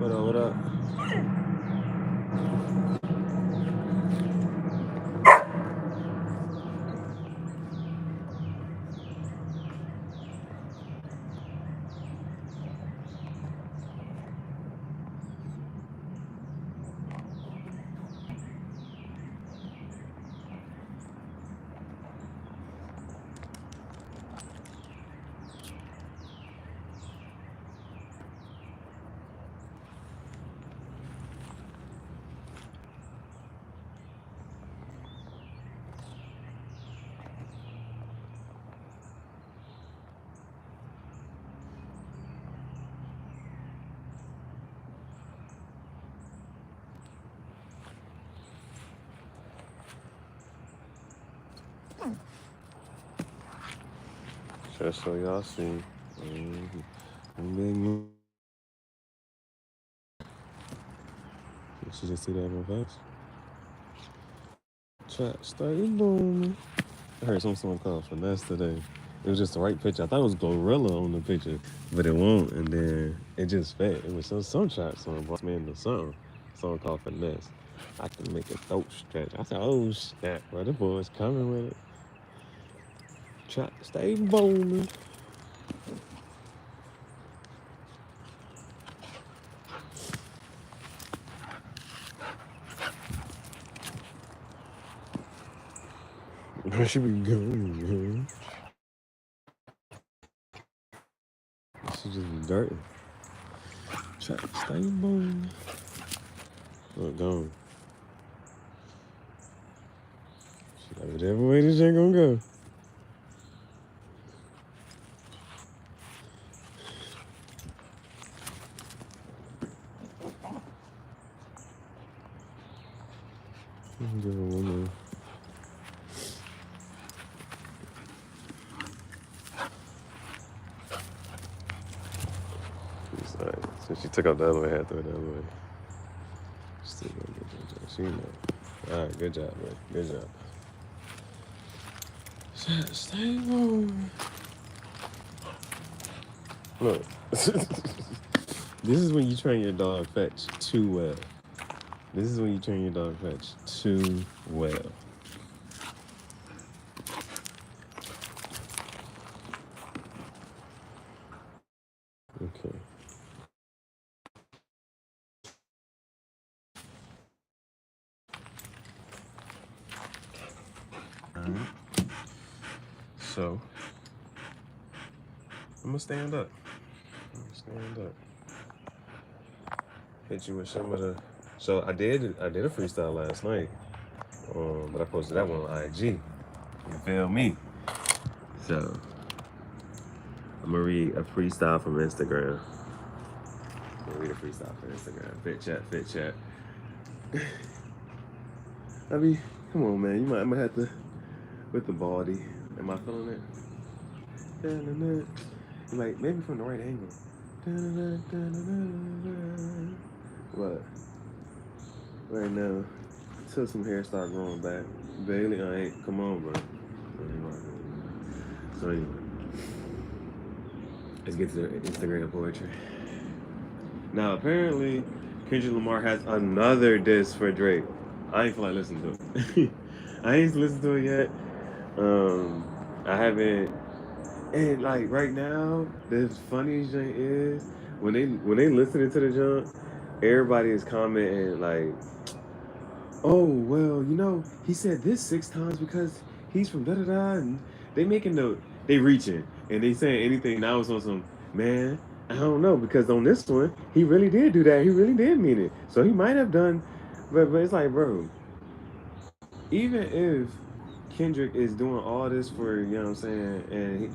What up, what up? Just so y'all see. She just see that in my face. Chat, stay booming. I heard some song called Finesse today. It was just the right picture. I thought it was Gorilla on the picture, but it won't. And then it just fit. It was some trap song brought me into something. A song called Finesse. I can make a throat stretch. I said, oh snap, bro, the boy's coming with it. Trap, stay booming. Where should we go? She just be dirty. Trap, stay booming. Look, gone. She like, whatever way this ain't gonna go. Give her one more. So she took out the other way, had to throw it the other way. Still gonna get that job. She know. Alright, good job, man. Good job. Stay home. Look. This is when you train your dog fetch too well. This is when you train your dog fetch too well. Okay. Alright. So, I'm gonna stand up. Hit you with some of the. So I did a freestyle last night, but I posted that one on IG. You feel me? So I'm gonna read a freestyle from Instagram. Fit chat. I mean, come on, man. I might have to with the baldy. Am I feeling it? Like maybe from the right angle. What? Right now, until some hair start growing back. Bailey, I ain't. Come on, bro. So anyway, let's get to the Instagram poetry. Now, apparently, Kendrick Lamar has another diss for Drake. I ain't feel like listening to it. I ain't listened to it yet. I haven't. And like right now, the funniest thing is when they listening to the junk, everybody is commenting like, "Oh well, he said this 6 times because he's from da da da," and they reaching and they saying anything now it's on some man. I don't know because on this one he really did do that. He really did mean it. So he might have done, but it's like, bro, even if Kendrick is doing all this for, you know what I'm saying,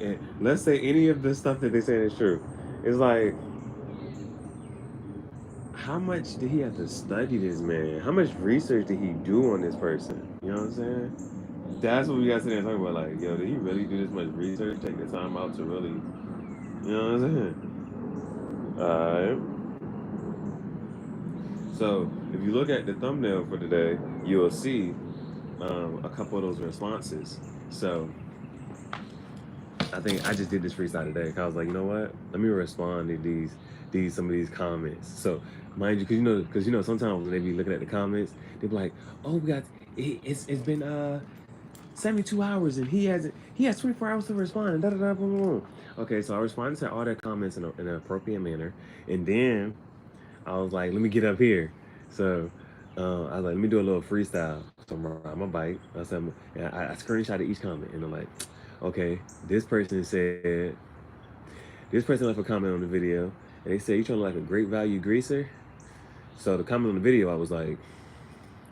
and let's say any of the stuff that they saying is true, it's like, how much did he have to study this man? How much research did he do on this person? You know what I'm saying? That's what we got to sit there and talk about. Like, yo, did he really do this much research? Take the time out to really, you know what I'm saying? Alright. So, if you look at the thumbnail for today, you'll see a couple of those responses. So, I think I just did this freestyle today. I was like, you know what? Let me respond to some of these comments. So mind you, because sometimes when they be looking at the comments, they be like, "Oh, it's been 72 hours and he has 24 hours to respond and da da da blah, blah, blah." Okay, so I responded to all their comments in an appropriate manner, and then I was like, let me get up here. So I was like, let me do a little freestyle. So I'm riding my bike. And I screenshotted each comment, and I'm like, okay, this person left a comment on the video, and they said, you trying to like a great value greaser? So the comment on the video, I was like,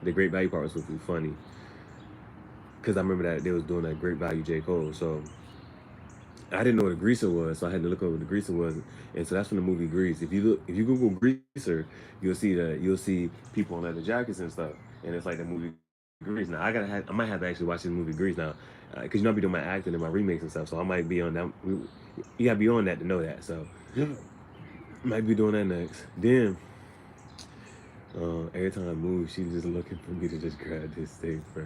the great value part was supposed to be funny, because I remember that they was doing that great value J. Cole. So I didn't know what a greaser was, so I had to look up what a greaser was, and so that's from the movie Grease. If you Google greaser, you'll see people in leather jackets and stuff, and it's like the movie Grease. Now I might have to actually watch this movie Grease now, because I be doing my acting and my remakes and stuff, so I might be on that. You gotta be on that to know that. So might be doing that next. Then every time I move, she's just looking for me to just grab this thing, bro.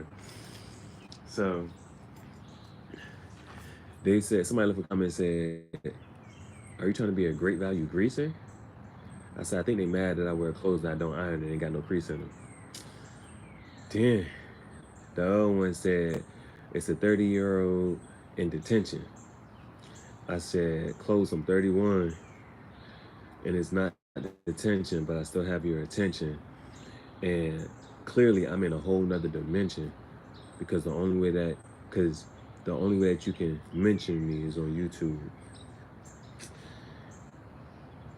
So they said somebody left a comment and said, "Are you trying to be a great value greaser?" I said, "I think they mad that I wear clothes that I don't iron and ain't got no crease in them." Then the other one said, "It's a 30-year-old in detention." I said, "Close, I'm 31, and it's not detention, but I still have your attention. And clearly, I'm in a whole nother dimension because because the only way that you can mention me is on YouTube."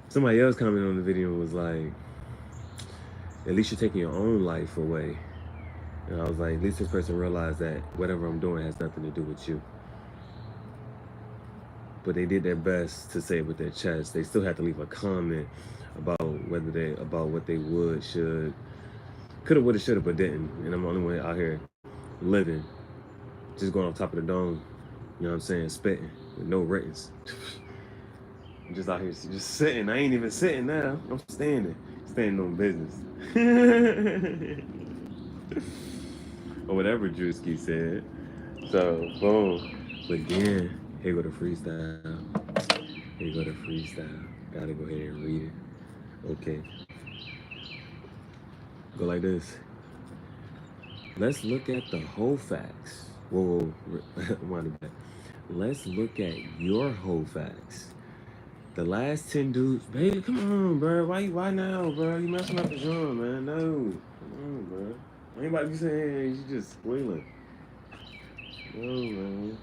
Somebody else commented on the video and was like, "At least you're taking your own life away." And I was like, at least this person realized that whatever I'm doing has nothing to do with you. But they did their best to say it with their chest. They still had to leave a comment about about what they would, should, could have, would have, should have, but didn't. And I'm the only one out here living, just going on top of the dome. You know what I'm saying? Spitting with no writtens. I'm just out here, just sitting. I ain't even sitting now. I'm standing on business. Or whatever Drewski said. So, boom. But then, here go the freestyle. Here go the freestyle. Gotta go ahead and read it. Okay. Go like this. Let's look at the whole facts. Whoa, wind it back. Let's look at your whole facts. The last 10 dudes, baby, come on, bro. Why now, bro? You messing up the genre, man. No. Come on, bro. Anybody be saying, hey, you just squealing. No, man.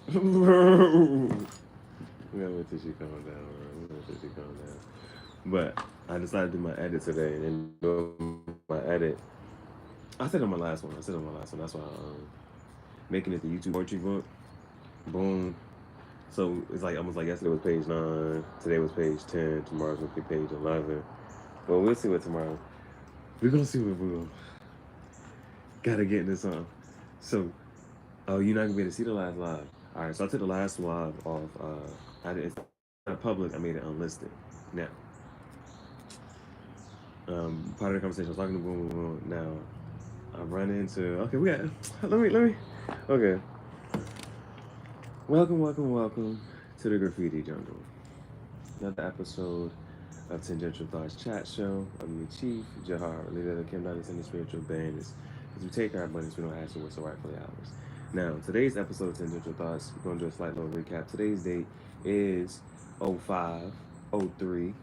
We gotta wait till she calm down, bro. We gotta wait till she calm down. But I decided to do my edit today, and then doing my edit, I said on my last one. That's why making it the YouTube poetry book. Boom. So it's like almost like yesterday was page 9, today was page 10, tomorrow's gonna be page 11. Well, we'll see what tomorrow. We're gonna see what we're gonna. Gotta get into something. So, oh, you're not gonna be able to see the last live. All right, so I took the last live off. It's not public. I made it unlisted. Now, part of the conversation I was talking to Boom Boom. Now, I run into. Okay, we got. Let me. Okay. Welcome to the Graffiti Jungle. Another episode of Tangential Thoughts Chat Show. I'm your chief, Jahar, leader of the Kim Dollars and the Spiritual Bandits. As we take our abundance, we don't ask for what's so rightfully ours. Now, today's episode of Tangential Thoughts, we're going to do a slight little recap. Today's date is 05, 03,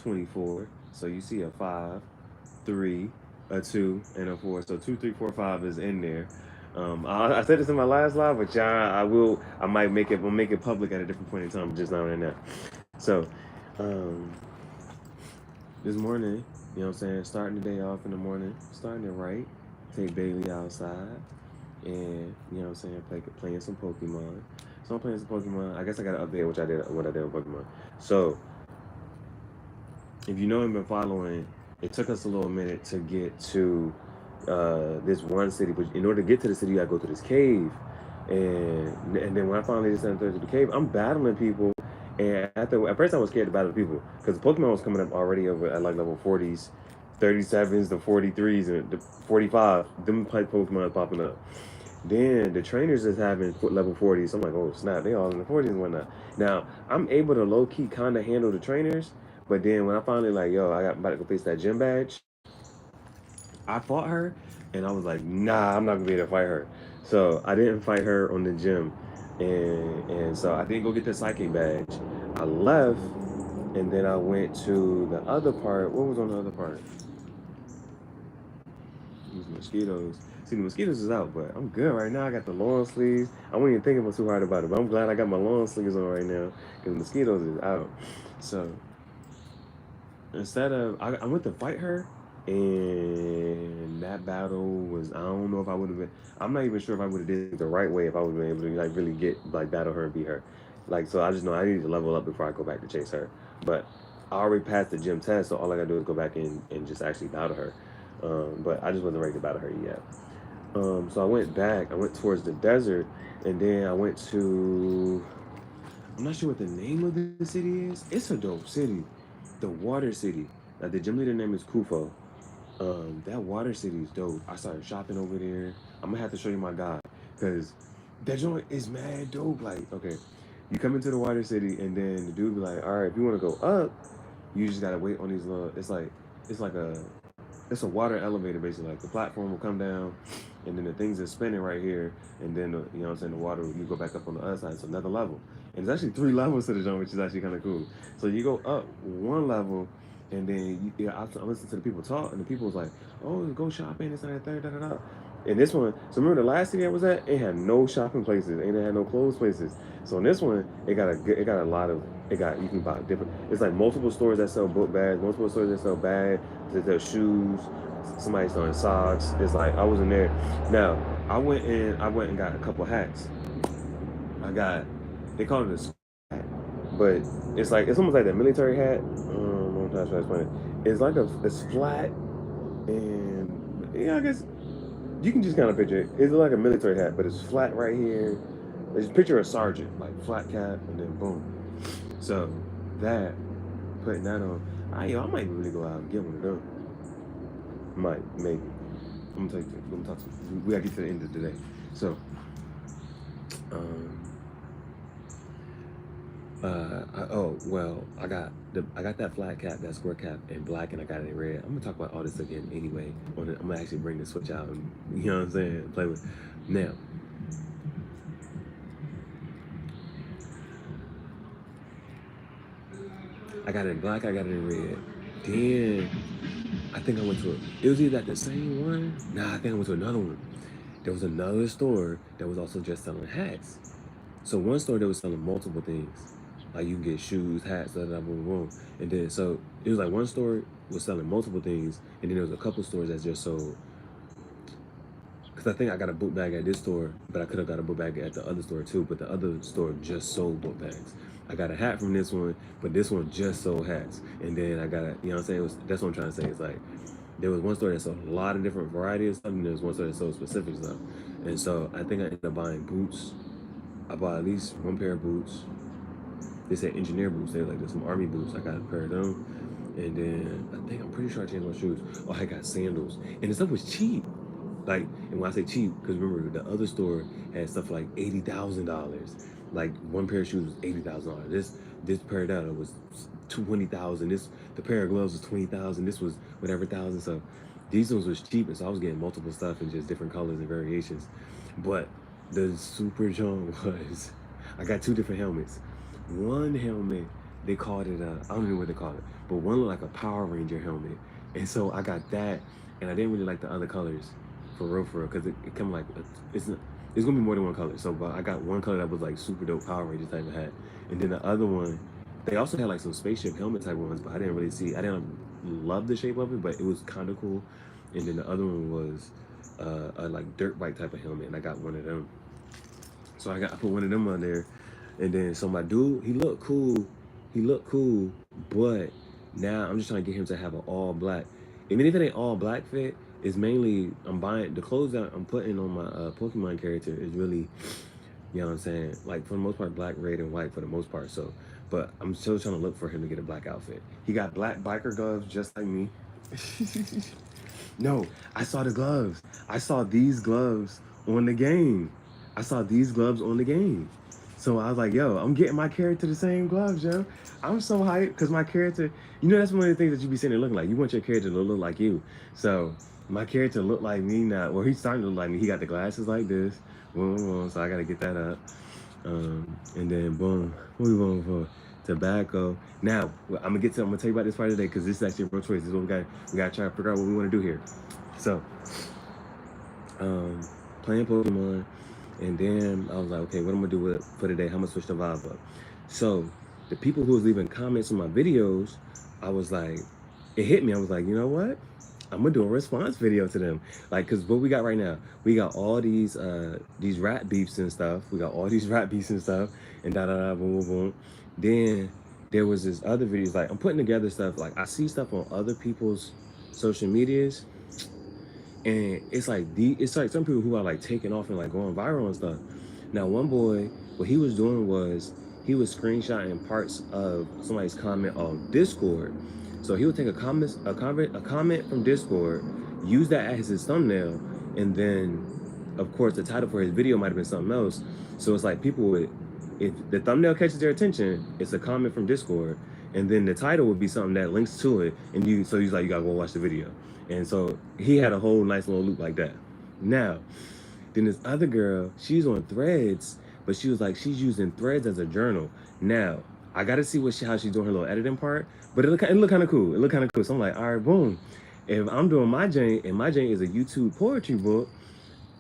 24. So you see a 5, 3, a 2, and a 4. So 2, 3, 4, 5 is in there. I said this in my last live, but I might make it, we'll make it public at a different point in time, just not right now. So, this morning, you know what I'm saying, starting the day off in the morning, starting it right, take Bailey outside, and you know what I'm saying, playing some Pokemon. So I'm playing some Pokemon. I guess I got to update what I did with Pokemon. So if you know and been following, it took us a little minute to get to this one city. But in order to get to the city, you gotta go to this cave. And then when I finally decided to go to the cave, I'm battling people. And at first I was scared to battle people because the Pokemon was coming up already over at like level 40s, 37s, the 43s, and the 45. Them type Pokemon popping up. Then the trainers is having level 40s. So I'm like, oh snap, they all in the 40s and whatnot. Now I'm able to low key kind of handle the trainers, but then when I finally like, yo, I got about to go face that gym badge, I fought her, and I was like, nah, I'm not gonna be able to fight her. So I didn't fight her on the gym, and so I didn't go get the psychic badge. I left, and then I went to the other part. What was on the other part? These mosquitoes. See, the mosquitoes is out, but I'm good right now. I got the long sleeves. I wasn't even thinking too hard about it, but I'm glad I got my long sleeves on right now because mosquitoes is out. So instead of, I went to fight her, and that battle was, I don't know if I would have been. I'm not even sure if I would have did it the right way if I would have been able to like really get like battle her and beat her. Like so, I just know I need to level up before I go back to chase her. But I already passed the gym test, so all I gotta do is go back and just actually battle her. But I just wasn't ready to battle her yet. So I went back. I went towards the desert, and then I went to. I'm not sure what the name of the city is. It's a dope city, the Water City. The gym leader name is Kufo. That Water City is dope. I started shopping over there. I'm gonna have to show you my guide because that joint is mad dope. Like, okay, you come into the Water City, and then the dude be like, all right, if you want to go up, you just gotta wait on these little. It's like it's a water elevator basically. Like the platform will come down, and then the things are spinning right here, and then you know what I'm saying, the water you go back up on the other side. It's another level, and it's actually three levels to the jump, which is actually kind of cool. So you go up one level, and then I listen to the people talk, and the people was like, "Oh, go shopping, this and that, third, da da da." And this one, so remember the last city I was at, it had no shopping places, and it had no clothes places. So in this one, it got a lot of it got you can buy different. It's like multiple stores that sell book bags, multiple stores that sell bags, that sell shoes. Somebody's selling socks. It's like I was in there. Now I went and got a couple hats. I got they call it a hat, but it's almost like that military hat. I'm trying to explain it. It's like it's flat and yeah, I guess you can just kind of picture it. It's like a military hat, but it's flat right here. Just picture a sergeant, like flat cap, and then boom. So that putting that on, I might really go out and get one of them. Might maybe. I'm gonna talk to you. We gotta get to the end of the day. So, um, oh well, I got that flat cap, that square cap in black, and I got it in red. I'm gonna talk about all this again anyway. I'm gonna actually bring the switch out, and you know what I'm saying, play with. Now, I got it in black, I got it in red. Then I think I went to it was either at the same one. Nah, I think I went to another one. There was another store that was also just selling hats. So one store that was selling multiple things, like you can get shoes, hats, da da da, boom, boom. And then so it was like one store was selling multiple things, and then there was a couple stores that just sold. Because I think I got a book bag at this store, but I could have got a book bag at the other store too. But the other store just sold book bags. I got a hat from this one, but this one just sold hats. And then I got a, you know what I'm saying? That's what I'm trying to say. It's like there was one store that sold a lot of different varieties of stuff, and there was one store that sold specific stuff. And so I think I ended up buying boots. I bought at least one pair of boots. They said engineer boots. They were like there's some army boots. I got a pair of them. And then I think I'm pretty sure I changed my shoes. Oh, I got sandals. And the stuff was cheap. Like, and when I say cheap, because remember the other store had stuff like $80,000. Like one pair of shoes was $80,000. This pair of that was 20,000. This the pair of gloves was 20,000. This was whatever thousand. So these ones was cheap, and so I was getting multiple stuff in just different colors and variations. But the super junk was I got two different helmets. One helmet they called it I don't know what they called it, but one looked like a Power Ranger helmet, and so I got that, and I didn't really like the other colors for real, because it come like it's gonna be more than one color. So, but I got one color that was like super dope Power Ranger type of hat, and then the other one, they also had like some spaceship helmet type ones, but I didn't love the shape of it, but it was kind of cool. And then the other one was a like dirt bike type of helmet, and I got one of them. So I put one of them on there, and then so my dude, he looked cool, but now I'm just trying to get him to have an all black. Even if it ain't all black fit, it's mainly I'm buying the clothes that I'm putting on my Pokemon character is really, you know what I'm saying, like for the most part black, red, and white for the most part. So, but I'm still trying to look for him to get a black outfit. He got black biker gloves just like me. No, I saw the gloves. I saw these gloves on the game. I saw these gloves on the game. So I was like, yo, I'm getting my character the same gloves, yo. I'm so hyped because my character, that's one of the things that you be sitting there looking like. You want your character to look like you. So my character looked like me now. Well, he's starting to look like me. He got the glasses like this. Boom, boom, so I got to get that up. And then boom, what we going for? Tobacco. Now I'm gonna tell you about this part today because this is actually a real choice. This is what we got to try to figure out what we want to do here. So, playing Pokemon, and then I was like, okay, what I'm gonna do for today? How I'm gonna switch the vibe up. So, the people who was leaving comments on my videos, I was like, it hit me. I was like, you know what? I'm gonna do a response video to them, like, cause what we got right now, we got all these rap beefs and stuff. We got all these rap beefs and stuff, and da da da boom boom boom. Then there was this other videos, like I'm putting together stuff. Like I see stuff on other people's social medias, and it's like some people who are like taking off and like going viral and stuff. Now one boy, what he was doing was he was screenshotting parts of somebody's comment on Discord. So he would take a comment from Discord, use that as his thumbnail, and then of course the title for his video might have been something else. So it's like people would, if the thumbnail catches their attention, it's a comment from Discord, and then the title would be something that links to it, and so he's like, you gotta go watch the video. And so he had a whole nice little loop like that. Now, then this other girl, she's on Threads, but she was like, she's using Threads as a journal. Now, I got to see how she's doing her little editing part, but it looked kind of cool. It looked kind of cool. So I'm like, all right, boom. If I'm doing my Jane, and my Jane is a YouTube poetry book,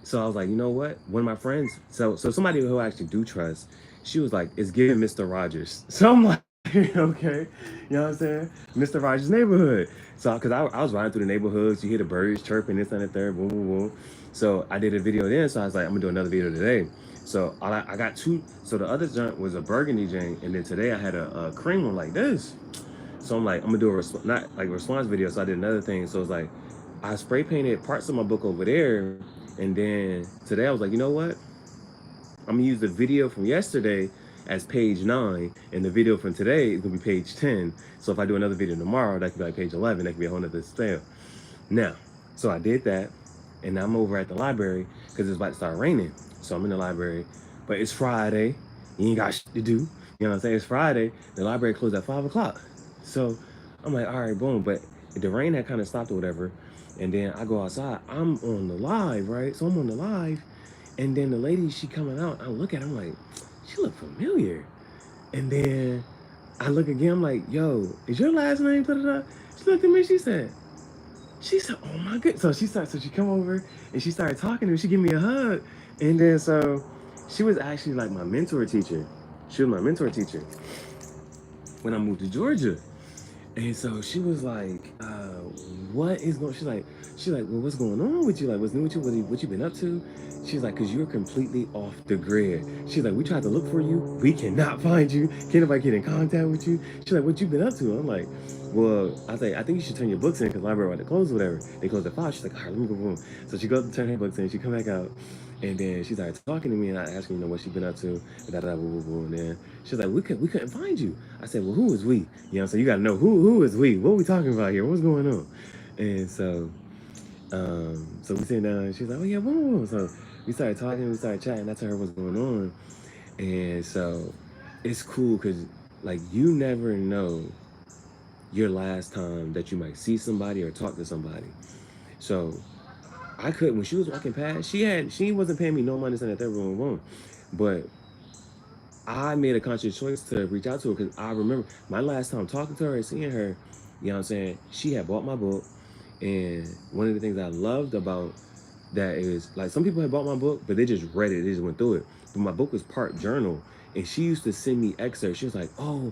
so I was like, you know what? One of my friends, so somebody who I actually do trust, she was like, it's giving Mr. Rogers. So I'm like, okay, you know what I'm saying? Mr. Rogers' neighborhood. So, because I was riding through the neighborhoods, you hear the birds chirping, this and the third, boom, boom, boom. So I did a video then, so I was like, I'm gonna do another video today. So I got two, so the other joint was a burgundy joint, and then today I had a cream one like this. So I'm like, I'm gonna do a response video, so I did another thing. So it's like, I spray painted parts of my book over there, and then today I was like, you know what? I'm gonna use the video from yesterday as page 9, and the video from today is gonna be page 10. So if I do another video tomorrow, that could be like page 11. That could be a whole nother style. Now, so I did that, and I'm over at the library because it's about to start raining. So I'm in the library, but it's Friday. You ain't got shit to do. You know what I'm saying? It's Friday. The library closed at 5 o'clock. So I'm like, all right, boom. But the rain had kind of stopped or whatever. And then I go outside. I'm on the live, right? So I'm on the live. And then the lady, she coming out. I look at her, I'm like, she look familiar. And then I look again, I'm like, yo, is your last name? Da-da-da? She looked at me, she said, oh my goodness. So she come over and she started talking to me. She gave me a hug. And then so she was actually like my mentor teacher. She was my mentor teacher when I moved to Georgia. And so she was like, what is going, she's like, well, what's going on with you? Like, what's new with you? What you been up to? She's like, cause you're completely off the grid. She's like, we tried to look for you. We cannot find you. Can't nobody get in contact with you. She's like, what you been up to? I'm like, well, I think you should turn your books in because the library about to close or whatever. They closed at 5. She's like, all right, let me go home. So she goes to turn her books in. She come back out. And then she started talking to me, and I asked her, what she been up to, and then she's like, we couldn't find you. I said, well, who is we? You know, so you got to know who is we? What are we talking about here? What's going on? And so, so we sitting down, and she's like, oh yeah, boom. So we started talking, we started chatting. I told her what's going on, and so it's cool because like you never know your last time that you might see somebody or talk to somebody. So I couldn't, when she was walking past, she wasn't paying me no money in that room, but I made a conscious choice to reach out to her because I remember my last time talking to her and seeing her, you know what I'm saying? She had bought my book, and one of the things I loved about that is like some people had bought my book, but they just read it, they just went through it. But my book was part journal, and she used to send me excerpts. She was like, oh,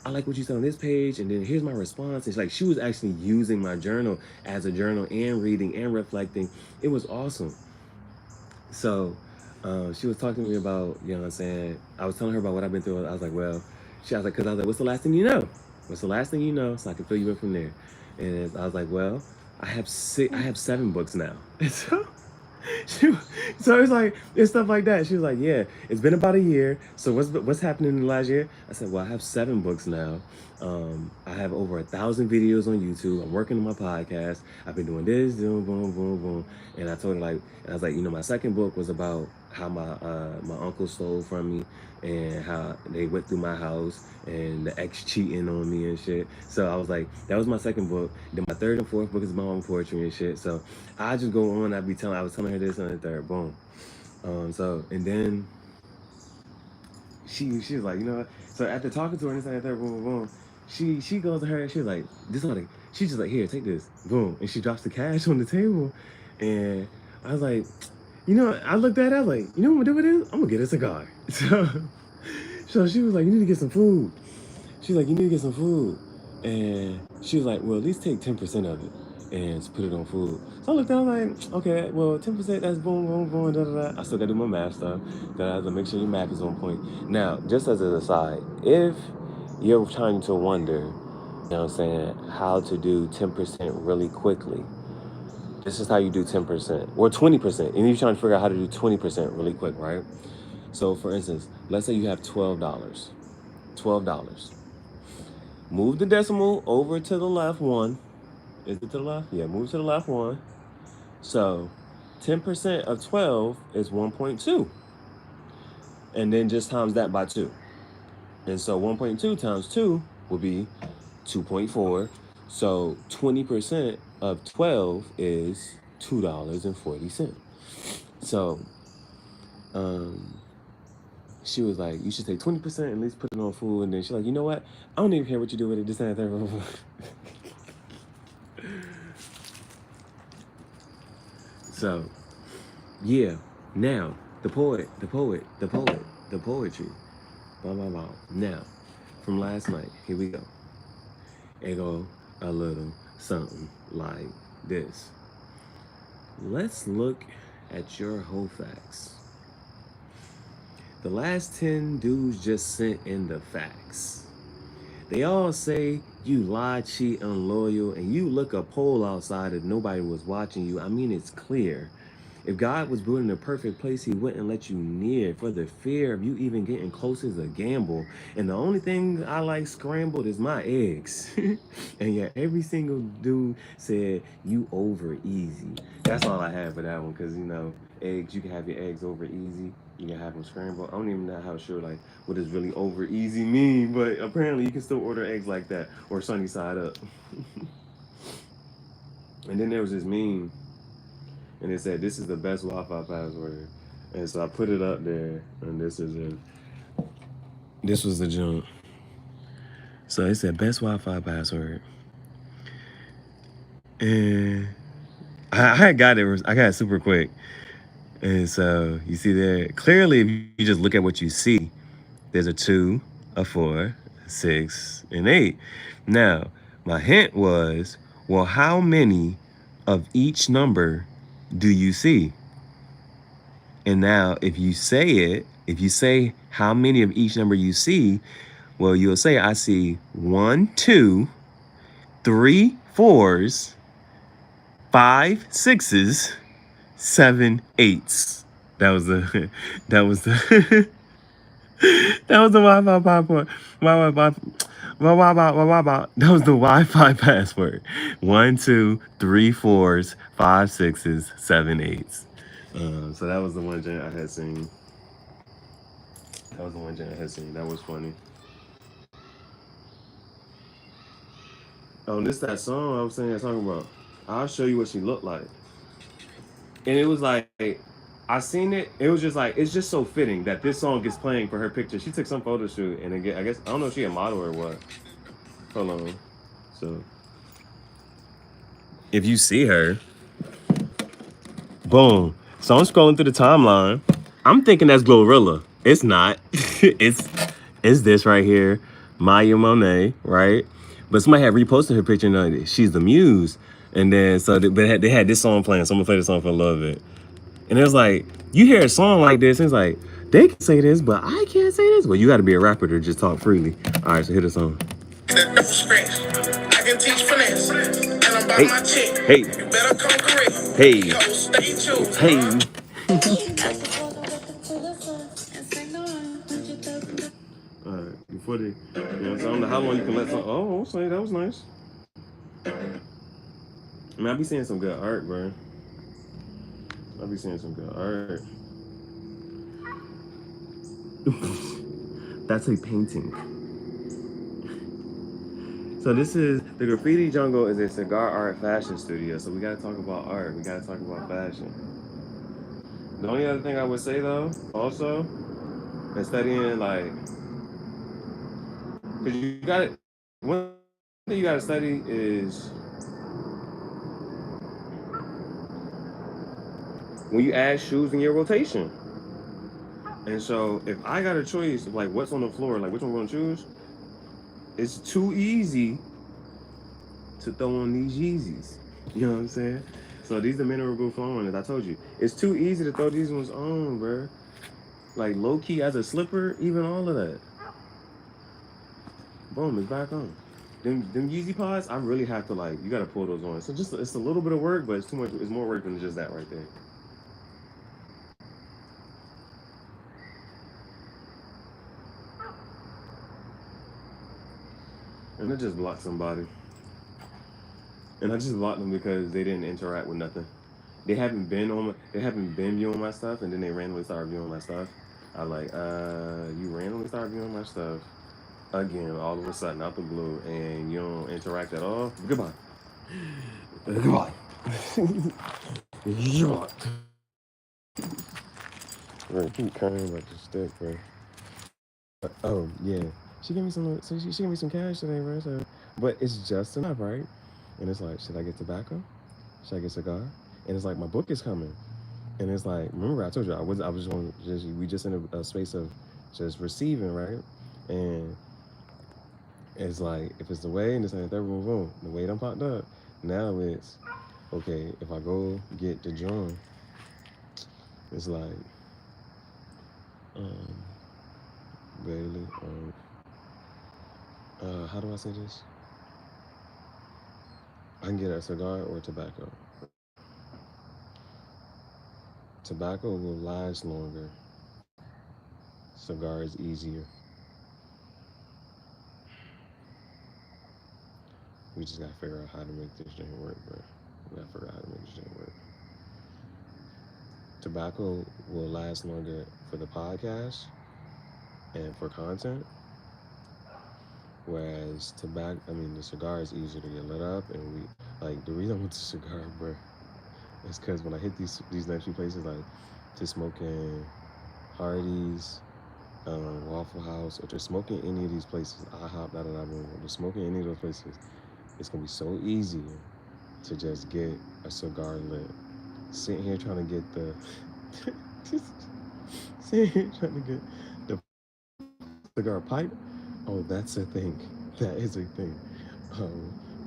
I like what you said on this page, and then here's my response. It's like she was actually using my journal as a journal and reading and reflecting. It was awesome. So she was talking to me about, you know what I'm saying? I was telling her about what I've been through. I was like, well, I was like, because I was like, what's the last thing you know? What's the last thing you know? So I can fill you in from there. And I was like, well, I have 7 books now. And she, so it's like, it's stuff like that. She was like, yeah, it's been about a year. So what's happening in the last year? I said, well, I have 7 books now. I have over 1,000 videos on YouTube. I'm working on my podcast. I've been doing this, doing boom, boom, boom. And I told her like, and I was like, you know, my second book was about how my uncle stole from me and how they went through my house and the ex cheating on me and shit. So I was like, that was my second book. Then my third and fourth book is my own poetry and shit. So I just go on. I was telling her this on the third, boom. And then she was like, you know what? So after talking to her and this and that, third, boom, boom, boom, she goes to her and she's like, she's just like, here, take this, boom, and she drops the cash on the table, and I was like, you know, I looked at her, I was like, you know what I'm gonna do with this? I'm gonna get a cigar. So she was like, you need to get some food. She's like, you need to get some food. And she was like, well, at least take 10% of it and put it on food. So I looked at her like, okay, well, 10%, that's boom, boom, boom, da, da, da. I still got to do my math stuff. That I have to make sure your math is on point. Now, just as an aside, if you're trying to wonder, you know what I'm saying, how to do 10% really quickly, this is how you do 10% or 20%. And you're trying to figure out how to do 20% really quick, right? So for instance, let's say you have $12. $12. Move the decimal over to the left one. Is it to the left? Yeah, move to the left one. So 10% of 12 is 1.2. And then just times that by 2. And so 1.2 times 2 will be 2.4. So 20% of 12 is $2.40. So she was like, you should take 20% and at least put it on food. And then she's like, you know what? I don't even care what you do with it. This and that. So, yeah. Now, the poetry. Blah, blah, blah. Now, from last night, here we go. It go a little something like this. Let's look at your whole facts. The last 10 dudes just sent in the facts. They all say you lie, cheat, unloyal, and you look a pole outside if nobody was watching you. I mean, it's clear. If God was building a perfect place, he wouldn't let you near. For the fear of you even getting close is a gamble. And the only thing I like scrambled is my eggs. And yeah, every single dude said you over easy. That's all I have for that one, because you know, eggs, you can have your eggs over easy. You can have them scrambled. I don't even know how sure like what does really over easy mean, but apparently you can still order eggs like that or sunny side up. And then there was this meme, and it said, "This is the best Wi-Fi password." And so I put it up there, and this was the junk. So it said best Wi-Fi password, and I got it super quick. And so you see there, clearly if you just look at what you see, there's a 2, a 4, a 6, and 8. Now, my hint was, well, how many of each number do you see? And now if you say how many of each number you see, well, you'll say, I see 1, 2, 3, 4s, 5, 6s, 7, 8s. That was the that was the that was the Wi-Fi password. That was the Wi-Fi password. 1, 2, 3, 4s, 5, 6s, 7, 8s. So that was the one Jen I had seen. That was funny. Oh, this that song I was saying that song about. I'll show you what she looked like. And it was like, I seen it. It was just like, it's just so fitting that this song gets playing for her picture. She took some photo shoot, and again, I guess I don't know if she a model or what. Hold on. So, if you see her, boom. So I'm scrolling through the timeline. I'm thinking that's Glorilla. It's not. it's this right here. Maya Monet, right? But somebody had reposted her picture and she's the muse. And then so they had this song playing. So I'm gonna play the song for a little bit. And it was like, you hear a song like this, and it's like, they can say this, but I can't say this. Well, you got to be a rapper to just talk freely. All right, so hit the song. I can teach finesse, and I'm about my chick. Hey, you better come correct. Hey, hey. All right, before they, I don't know how long you can let some. Oh, say that was nice. I mean, I be seeing some good art, bro. I be seeing some good art. That's a painting. So this is the Graffiti Jungle is a cigar art fashion studio. So we gotta talk about art. We gotta talk about fashion. The only other thing I would say though, also, is studying like, cause you got to one thing you gotta study is when you add shoes in your rotation. And so if I got a choice of like what's on the floor, like which one I'm gonna choose, it's too easy to throw on these Yeezys. You know what I'm saying? So these are mineral blue flowing, as I told you. It's too easy to throw these ones on, bro. Like low key as a slipper, even all of that. Boom, it's back on. Them Yeezy pods, I really have to like, you gotta pull those on. So just it's a little bit of work, but it's too much. It's more work than just that right there. And I just blocked somebody. And I just blocked them because they didn't interact with nothing. They haven't been viewing my stuff, and then they randomly started viewing my stuff. I like, you randomly start viewing my stuff again, all of a sudden out the blue, and you don't interact at all. Goodbye. Goodbye. Goodbye. Right, keep crying like a stick, bro. Oh yeah, she gave me some. So she gave me some cash today, bro. So, but it's just enough, right? And it's like, should I get tobacco? Should I get cigar? And it's like my book is coming. And it's like, remember I told you I was going just we just in a space of just receiving, right? And it's like if it's the way and it's like boom, boom, the way done popped up. Now it's okay. If I go get the drum, it's like um, Bailey. How do I say this? I can get a cigar or tobacco. Tobacco will last longer. Cigar is easier. We just gotta figure out how to make this thing work, bro. We gotta figure out how to make this thing work. Tobacco will last longer for the podcast and for content, whereas the cigar is easier to get lit up, and we like the reason I want the cigar, bro, is because when I hit these next few places, like to smoking Hardee's, Waffle House, or just smoking any of these places, IHOP, just smoking any of those places, it's gonna be so easy to just get a cigar lit. Sitting here trying to get the sitting here trying to get the cigar pipe. Oh, that's a thing. That is a thing.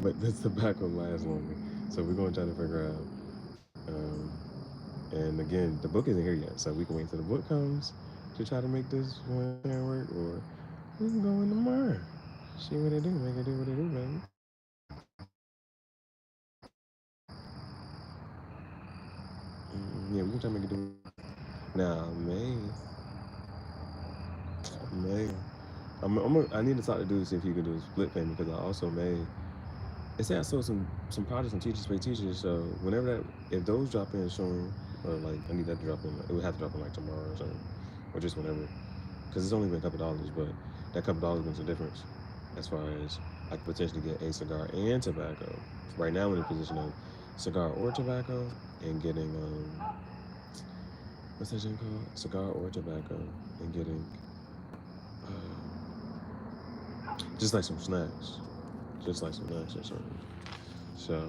But the tobacco lasts longer. So we're gonna try to figure out. And again, the book isn't here yet, so we can wait till the book comes to try to make this one work, or we can go in tomorrow. See what they do. Make it do what they do, baby. Yeah, we can try to make it do. Now, May. I need to talk to dude to see if he can do a split payment because I also may. It said I sold some products on Teachers Pay Teachers, so whenever if those drop in soon, or like I need that to drop in, it would have to drop in like tomorrow or something, or just whenever, because it's only been a couple dollars, but that couple dollars makes a difference as far as I could potentially get a cigar and tobacco. Right now, I'm in the position of cigar or tobacco and getting what's that thing called? Cigar or tobacco and getting just like some snacks, or something. So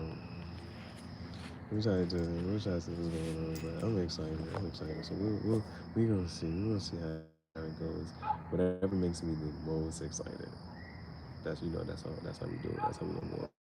we try to see what's going on, but I'm excited. So we gonna see. We're gonna see how it goes. Whatever makes me the most excited. that's, that's how we do it. That's how we gonna go.